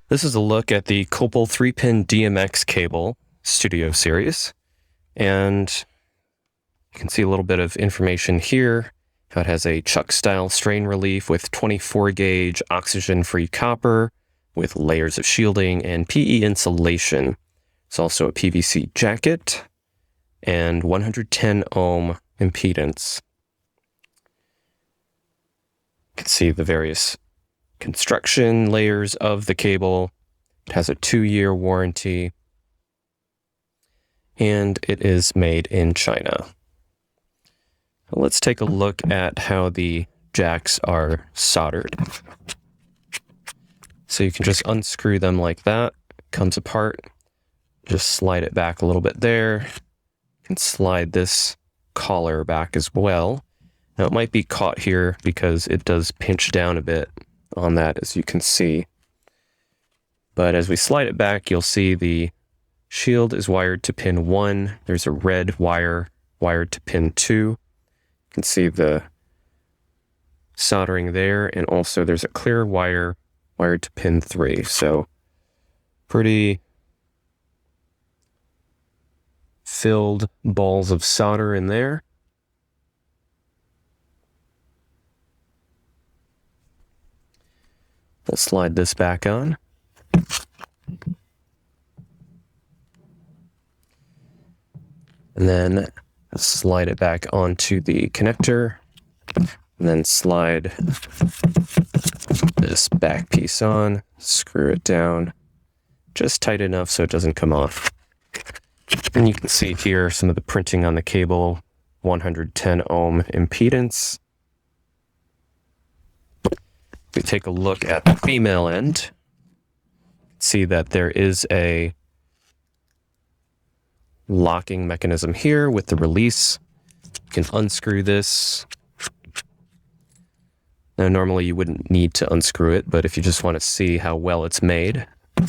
This is a look at the Kopul 3-pin DMX Cable Studio Series, and you can see a little bit of information here. How it has a chuck-style strain relief with 24-gauge oxygen-free copper with layers of shielding and PE insulation. It's also a PVC jacket and 110 ohm impedance. You can see the various construction layers of the cable. It has a 2-year warranty, and it is made in China. Let's take a look at how the jacks are soldered. So you can just unscrew them like that. It comes apart. Just slide it back a little bit there. You can slide this collar back as well. Now it might be caught here because it does pinch down a bit on that, as you can see. But as we slide it back, you'll see the shield is wired to pin 1. There's a red wire wired to pin 2. You can see the soldering there, and also there's a clear wire wired to pin 3. So pretty filled balls of solder in there. We'll slide this back on. And then slide it back onto the connector. And then slide this back piece on, screw it down, just tight enough so it doesn't come off. And you can see here some of the printing on the cable, 110 ohm impedance. We take a look at the female end, see that there is a locking mechanism here with the release. You can unscrew this. Now, normally you wouldn't need to unscrew it, but if you just want to see how well it's made, you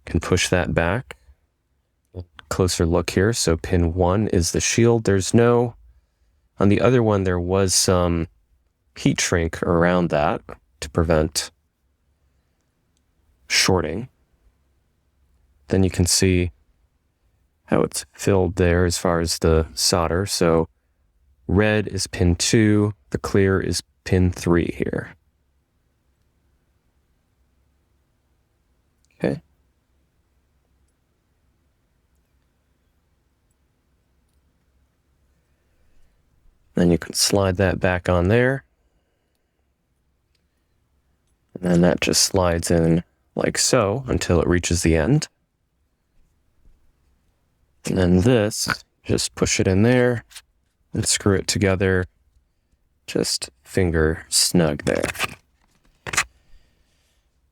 can push that back. Closer look here. So pin 1 is the shield. There's no, on the other one, there was some heat shrink around that to prevent shorting. Then you can see how it's filled there as far as the solder. So red is pin 2, the clear is pin 3 here. Okay. Then you can slide that back on there. And then that just slides in like so until it reaches the end. And then this, just push it in there and screw it together, just finger snug there.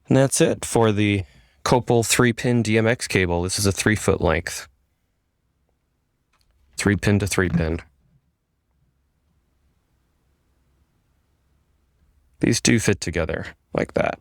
And that's it for the Kopul 3-pin DMX cable. This is a 3-foot length. 3-pin to 3-pin. These do fit together like that.